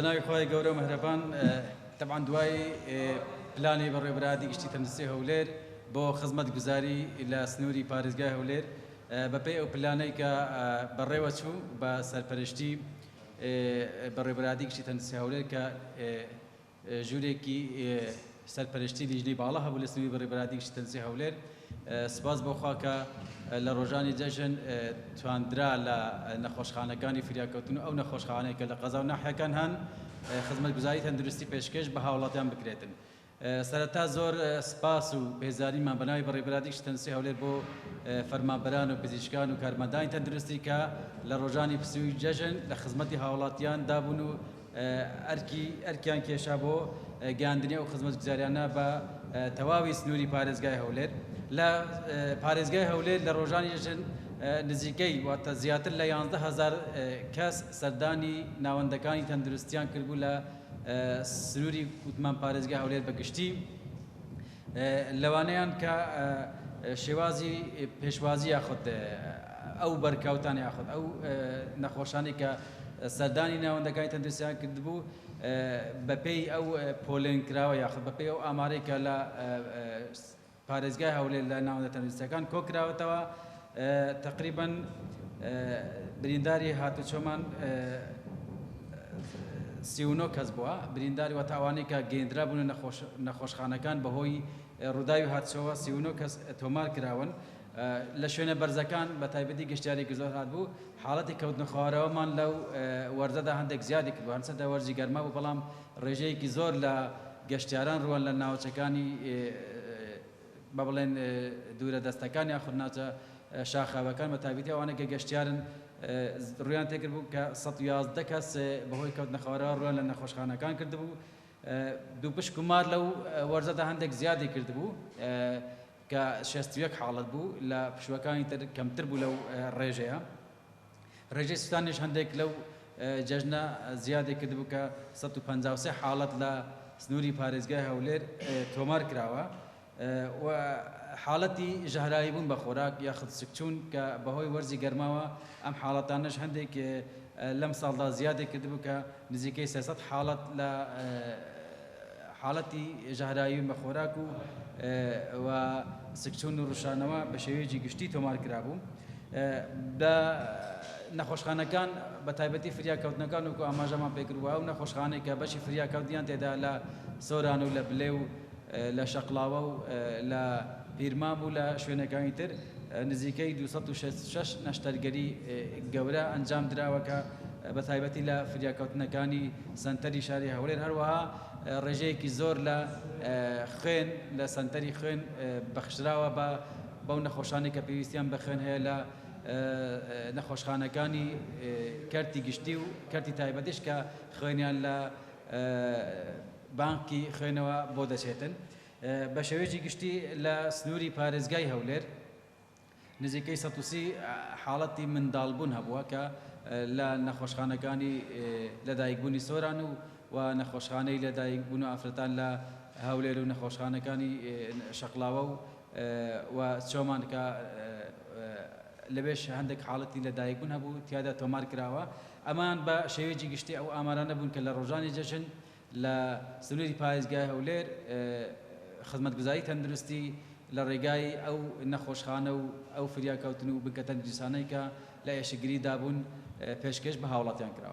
ناوی خۆی گەورە و مەهرەبان طبعاً دوای پلانی بەڕێوەبەرادی گشتی تەندروستی هەولێر بۆ خزمەتگوزاری لە سنووری پارێزگای هەولێر بەپێی ئەو پلانەی کە بەڕێوە چوو بە سەرپەرشتی بەڕێوەبەرادی گشتی تەندروستی هەولێر کە ژوورێکی سەرپەرشتی لیژنەی باڵا هەبوو لە سنووری بەڕێوەبەرادی گشتی تەندروستی هەولێر سپاس بۆخوا کە لە ڕۆژانی جەژن تواندرا لە نەخۆشخانەکانی فریاکەوتن و ئەو نەخۆشخانەیە کە لە قەزا و ناحیەکان هەن خزمەتگوزاری تەندروستی پێشکەش بە هاوڵاتیان بکرێتن. سەرەتا زۆر سپاس و بێزاریمان بەناوی بەڕێوەبەرادی گشتی تەندروستی هەولێر بۆ فەرمانبەران و پزیشکان و کارمەندانی تەندروستی کە لە ڕۆژانی پسووی جەژن لە خزمەتی هاوڵاتیان دابوون و ئەرکیان کێشا بۆ گەیاندنی ئەو خزمەتگوزاریانە بە تەواوی سنووری پارێزگای هەولێر. لە پارێزگای هەولێر لە ڕۆژانی جەژن نزیکەی واتە زیاتر لە 11,000 کەس سەردانی ناوەندەکانی تەندروستیان کردبوو لە سنووری وتمان پارێزگای هەولێر بەگشتی لەوانەیان کە شێوازی پێشوازی یاخود ئەو بەرکەوتان یاخود ئەو نەخۆشانی کە سەردانی ناوەندەکانی تەندروستیان کردبوو بەپێی ئەو پۆلێنکراوە یاخود بەپێی ئەو ئامارەی کە لە پارێزگای هەولێر لە ناوەندە تەندروستیەکان کۆکراوەتەوە تقریباً برینداری هاتوچۆمان 39 کەس بووە برینداری وەتاوانی کە گەیەندرا بوون نەخۆشخانەکان بەهۆی ڕووداوی هاتچەوە 39 کەس تۆمار کراون لە شوێنە بەرزەکان بە تایبەتی گەشتیارێکی زۆر هاتبوو حاڵەتی کەوتنە خوارەوەمان لەو وەرزەدا هەندێک زیادی کردبوو هەرچەندە وەرزی گەرما بوو بەڵام ڕێژەیەکی زۆر لە گەشتیاران ڕوان لە ناوچەکانی بە بڵێن دوورە دەستەکان یاخود ناوچە شاخاوەکان بە تایبەتی ئەوانە کە گەشتیارن ڕویان تێکرد بوو کە 111 کەس بەهۆی کەوتنە خوارەوە ڕوان لە نەخۆشخانەکان کردبوو دوو پشک و مار لەو وەرزەدا هەندێک زیادی کردبوو کە 61 حاڵەت بوو لە پشوەکانی تر کەمتر بوو لەو ڕێژەیە ڕێژەی سوستانیش هەندێک لەو جەژنە زیادی کردبوو کە 153 حاڵەت لە سنووری پارێزگای هەولێر تۆمار کراوە و حاڵەتی ژەهرایی بوون بە خۆراک یاخود سکچوون کە بەهۆی وەرزی گەرماوە ئەم حاڵەتانەش هەندێک لەم ساڵدا زیادی کردبوو کە نزیکەی 300 حاڵەت لە حاڵەتی ژەهرایی بە خۆراک و سکچوون و ڕوشانەوە بە شێوەیەکی گشتی تۆمار کرابوو. لە نەخۆشخانەکان بە تایبەتی فریاکەوتنەکان وکو ئاماژەمان پێکردووە و نەخۆشخانەی کە بەشی فریاکەوتیان تێدا لە سۆران و لە بلێ و لە شەقلاوە و لە پیرمان بوو لە شوێنەکانی تر نزیکەی 266 نەشتەرگەری گەورە ئەنجام دراوەکە بە تایبەتی لە فریاکەوتنەکانی سەنتەری شاری هەولێر هەروەها ڕێژەیەکی زۆر لە خوێن لە سەنتەری خوێن بەخشراوە بە بەو نەخۆشانی کە پێویستیان بە خوێن هەیە لە نەخۆشخانەکانی کەرتی گشتی و کەرتی تایبەتیش کە خوێنیان لە بانکی خوێنەوە بۆ دەچێتن بە شێوەیەکی گشتی لە سنووری پارێزگای هەولێر نزیکەی 130 حاڵەتی منداڵبوون هەبووە کە لە نەخۆشخانەکانی لەدایکبوونی سۆران و نەخۆشخانەی لەدایکبوون و ئافرەتان لە هەولێر و نەخۆشخانەکانی شەقلاوە و چۆمان کە لەبێش هەندێک حاڵەتی لەدایکبوون هەبوو تیادا تۆمار کراوە ئەمان بە شێوەیەکی گشتی ئەو ئامارانە بوون کە لە ڕۆژانی جەژن لە سنووری پارێزگای هەولێر خزمەتگوزاری تەندروستی لە ڕێگای ئەو نەخۆشخانە و ئەو فریاکەوتن و بنکە تەندروستانەی کە لە ئێشەگیری دابوون پێشکەش بە هاوڵاتیان کراوە.